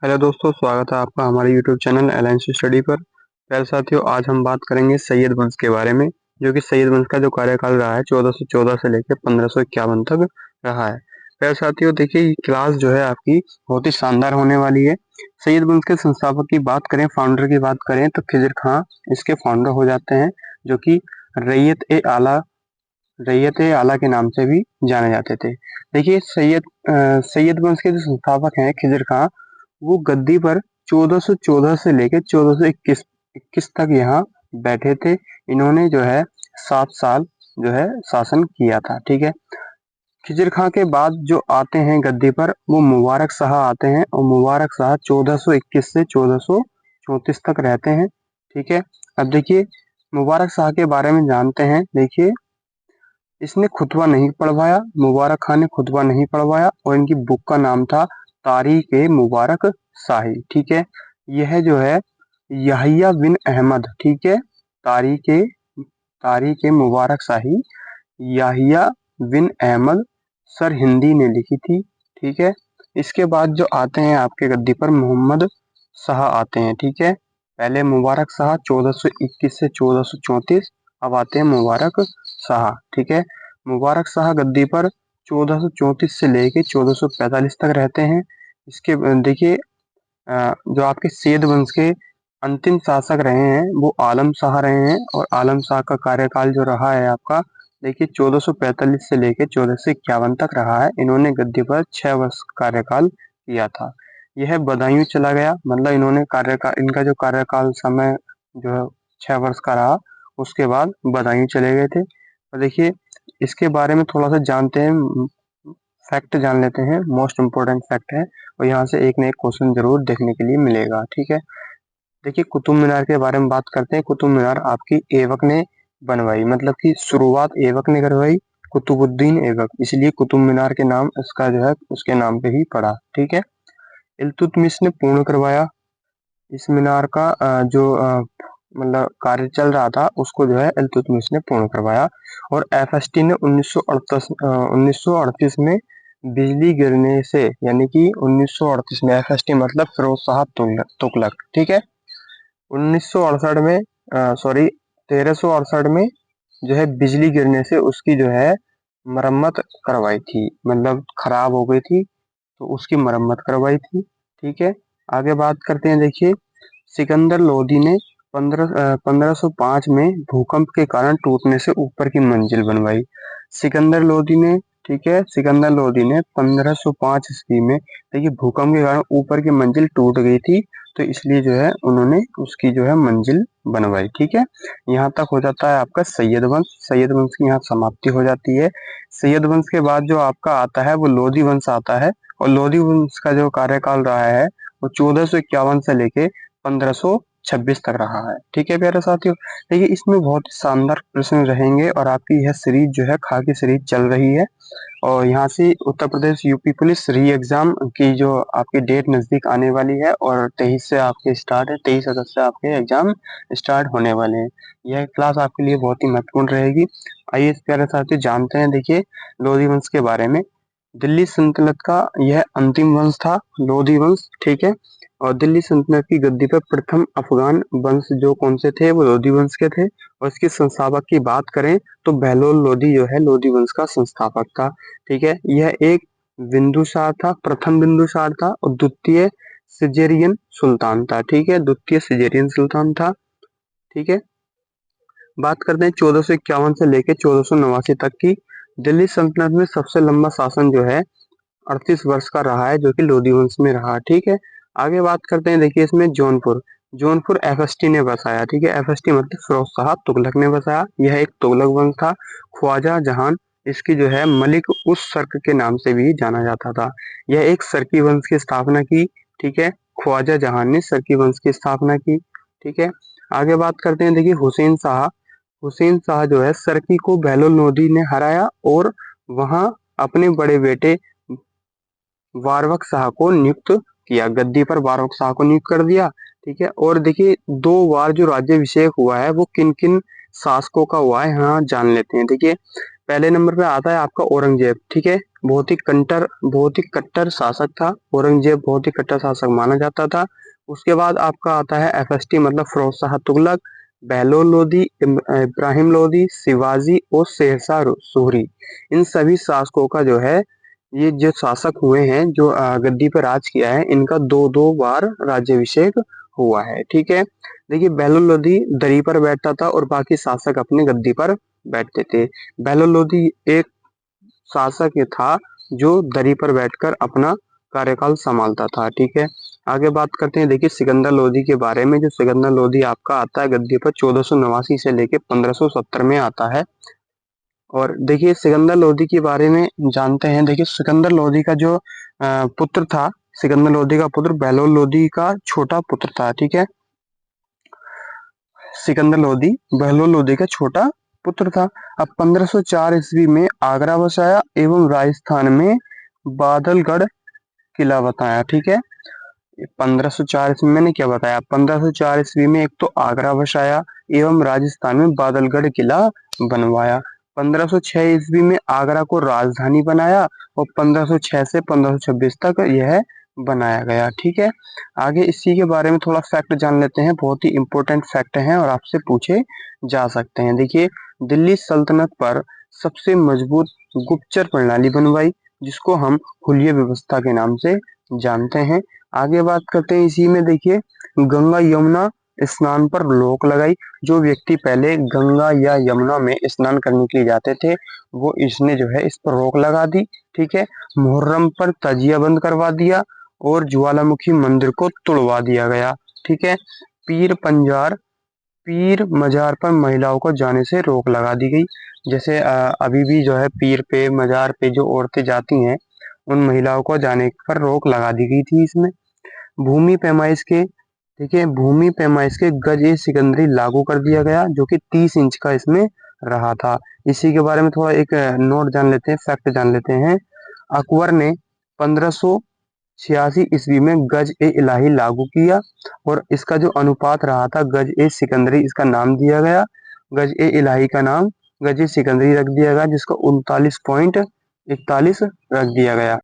Hello दोस्तों, स्वागत है आपका हमारे यूट्यूब चैनल एलएनसी स्टडी पर। प्यारे साथियों, आज हम बात करेंगे सैयद वंश के बारे में, जो कि सैयद वंश का जो कार्यकाल रहा है 1414 से लेकर 1551 तक रहा है। प्यारे साथियों, देखिए ये क्लास जो है आपकी बहुत ही शानदार होने वाली है। सैयद वंश के संस्थापक की बात करें, फाउंडर की बात करें तो खिजर खां इसके फाउंडर हो जाते हैं, जो कि रैयत-ए-आला के नाम से भी जाने जाते थे। देखिए सैयद वंश के जो संस्थापक हैं खिजर खां, वो गद्दी पर 1414 से लेकर 1421 21 तक यहाँ बैठे थे। इन्होंने जो है 7 साल जो है शासन किया था। ठीक है। खिजर खां के बाद जो आते हैं गद्दी पर वो मुबारक शाह आते हैं, और मुबारक शाह 1421 से 1434 तक रहते हैं। ठीक है। अब देखिए मुबारक शाह के बारे में जानते हैं। देखिए इसने खुतबा नहीं पढ़वाया, मुबारक खान ने खुतबा नहीं पढ़वाया, और इनकी बुक का नाम था तारीख ए मुबारक शाही। ठीक है। यह जो है याहिया बिन अहमद, ठीक है, तारीख ए तारीख ए मुबारक शाही याहिया बिन अहमद सर हिंदी ने लिखी थी। ठीक है। इसके बाद जो आते हैं आपके गद्दी पर मोहम्मद शाह आते हैं। ठीक है। पहले मुबारक शाह 1421 से 1434, अब आते हैं मुबारक शाह। ठीक है। मुबारक शाह गद्दी पर 1434 से लेके 1445 तक रहते हैं। इसके देखिए जो आपके सैयद वंश के अंतिम शासक रहे हैं वो आलम शाह रहे हैं, और आलम शाह का कार्यकाल जो रहा है आपका, देखिए 1445 से लेके 1451 तक रहा है। इन्होंने गद्दी पर 6 वर्ष कार्यकाल किया था। यह बदायूं चला गया, मतलब इन्होंने कार्यकाल, इनका जो कार्यकाल समय जो है 6 वर्ष का रहा, उसके बाद बदायूं चले गए थे। और देखिए इसके बारे में थोड़ा सा जानते हैं, फैक्ट जान लेते हैं, मोस्ट इम्पोर्टेंट फैक्ट है, और यहाँ से एक ना एक क्वेश्चन जरूर देखने के लिए मिलेगा। ठीक है। देखिए कुतुब मीनार के बारे में बात करते हैं। कुतुब मीनार आपकी ऐबक ने बनवाई, मतलब कि शुरुआत ऐबक ने करवाई, कुतुबुद्दीन ऐबक, इसलिए कुतुब मीनार के नाम इसका जो है उसके नाम पे ही पड़ा। ठीक है। इल्तुतमिश ने पूर्ण करवाया इस मीनार का, मतलब कार्य चल रहा था उसको जो है इल्तुतमिश ने पूर्ण करवाया। और एफएसटी ने 1938 में बिजली गिरने से, यानी कि 1938 में, एफएसटी मतलब फिरोज शाह तुगलक। ठीक है। 1968 में, सॉरी 1368 में जो है बिजली गिरने से उसकी जो है मरम्मत करवाई थी, मतलब खराब हो गई थी तो उसकी मरम्मत करवाई थी। ठीक है। आगे बात करते हैं। देखिए सिकंदर लोदी ने 1505 में भूकंप के कारण टूटने से ऊपर की मंजिल बनवाई। सिकंदर लोदी ने, ठीक है, सिकंदर लोदी ने 1505 ईस्वी में, देखिए भूकंप के कारण ऊपर की मंजिल टूट गई थी, तो इसलिए जो है उन्होंने उसकी जो है मंजिल बनवाई। ठीक है। यहाँ तक हो जाता है आपका सैयद वंश। सैयद वंश की यहाँ समाप्ति हो जाती है। सैयद वंश के बाद जो आपका आता है वो लोधी वंश आता है, और लोधी वंश का जो कार्यकाल रहा है वो 1451 से लेके 1526 तक रहा है। ठीक है प्यारे साथियों, देखिए इसमें बहुत ही शानदार प्रश्न रहेंगे, और आपकी यह सीरीज जो है खा की सीरीज चल रही है, और यहाँ से उत्तर प्रदेश यूपी पुलिस री एग्जाम की जो आपकी डेट नजदीक आने वाली है, और 23 से आपके स्टार्ट है, 23 अगस्त से आपके एग्जाम स्टार्ट होने वाले हैं। यह क्लास आपके लिए बहुत ही महत्वपूर्ण रहेगी। आइए प्यारे साथियों जानते हैं, देखिए लोधी वंश के बारे में। दिल्ली सल्तनत का यह अंतिम वंश था, लोधी वंश। ठीक है। और दिल्ली सल्तनत की गद्दी पर प्रथम अफगान वंश जो कौन से थे वो लोधी वंश के थे। और इसके संस्थापक की बात करें तो बहलोल लोधी जो है लोधी वंश का संस्थापक था। ठीक है। यह एक बिंदुसार था, प्रथम बिंदुसार था, और द्वितीय सिजेरियन सुल्तान था। ठीक है। द्वितीय सिजेरियन सुल्तान था। ठीक है। बात करते हैं 1451 से लेकर 1489 तक की। दिल्ली सल्तनत में सबसे लंबा शासन जो है 38 वर्ष का रहा है, जो कि लोधी वंश में रहा। ठीक है। आगे बात करते हैं। देखिए इसमें जौनपुर, जौनपुर एफएसटी ने बसाया। ठीक है। एफएसटी मतलब फिरोज शाह तुगलक ने बसाया। यह एक तुगलक वंश था। ख्वाजा जहान इसकी जो है मलिक उस सर्क के नाम से भी जाना जाता था। यह एक सर्की वंश की स्थापना की। ठीक है। ख्वाजा जहान ने सर्की वंश की स्थापना की। ठीक है। आगे बात करते हैं। देखिए हुसैन शाह, हुसैन शाह जो है सर्की को बहलोल लोधी ने हराया, और वहां अपने बड़े बेटे वारवक शाह को नियुक्त किया, गद्दी पर वारवक शाह को नियुक्त कर दिया। ठीक है। और देखिए 2 बार जो राज्याभिषेक हुआ है वो किन किन शासकों का हुआ है, यहाँ जान लेते हैं। देखिए पहले नंबर पे आता है आपका औरंगजेब, ठीक है। बहुत ही कट्टर शासक था औरंगजेब, बहुत ही कट्टर शासक माना जाता था। उसके बाद आपका आता है FST मतलब फिरोज शाह तुगलक, बहलोल लोधी, इब्राहिम लोधी, शिवाजी और शेरशाह सूरी। इन सभी शासकों का जो है, ये जो शासक हुए हैं जो गद्दी पर राज किया है, इनका दो दो बार राज्याभिषेक हुआ है, ठीक है। देखिए बहलोल लोधी दरी पर बैठता था और बाकी शासक अपनी गद्दी पर बैठते थे। बहलोल लोधी एक शासक ये था जो दरी पर बैठकर अपना कार्यकाल संभालता था, ठीक है। आगे बात करते हैं, देखिए सिकंदर लोधी के बारे में। जो सिकंदर लोधी आपका आता है गद्दी पर 1489 से लेके 1570 में आता है। और देखिए सिकंदर लोधी के बारे में जानते हैं। देखिए सिकंदर लोधी का जो पुत्र था, सिकंदर लोधी का पुत्र बहलोल लोधी का छोटा पुत्र था, ठीक है। सिकंदर लोधी बहलोल लोधी का छोटा पुत्र था। अब 1504 ईस्वी में आगरा बसाया एवं राजस्थान में बादलगढ़ किला बताया, ठीक है। 1504 ईस्वी मैंने क्या बताया, 1504 ईस्वी में एक तो आगरा बसाया एवं राजस्थान में बादलगढ़ किला बनवाया। 1506 ईस्वी में आगरा को राजधानी बनाया और 1506 से 1526 तक यह बनाया गया, ठीक है। आगे इसी के बारे में थोड़ा फैक्ट जान लेते हैं, बहुत ही इंपॉर्टेंट फैक्ट हैं और आपसे पूछे जा सकते हैं। देखिए दिल्ली सल्तनत पर सबसे मजबूत गुप्तचर प्रणाली बनवाई, जिसको हम हुलिया व्यवस्था के नाम से जानते हैं। आगे बात करते हैं इसी में, देखिए गंगा यमुना स्नान पर रोक लगाई। जो व्यक्ति पहले गंगा या यमुना में स्नान करने के लिए जाते थे, वो इसने जो है इस पर रोक लगा दी, ठीक है। मुहर्रम पर तजिया बंद करवा दिया और ज्वालामुखी मंदिर को तोड़वा दिया गया, ठीक है। पीर मजार पर महिलाओं को जाने से रोक लगा दी गई। जैसे अभी भी जो है पीर पे मजार पे जो औरतें जाती हैं, उन महिलाओं को जाने पर रोक लगा दी गई थी इसमें। भूमि पैमाइश के, देखिए भूमि पैमाइश के गज ए सिकंदरी लागू कर दिया गया, जो कि 30 इंच का इसमें रहा था। इसी के बारे में थोड़ा एक नोट जान लेते हैं, फैक्ट जान लेते हैं। अकबर ने 1586 ईस्वी में गज ए इलाही लागू किया और इसका जो अनुपात रहा था गज ए सिकंदरी, इसका नाम दिया गया। गज ए इलाही का नाम गज ए सिकंदरी रख दिया गया, जिसका 39.41 रख दिया गया।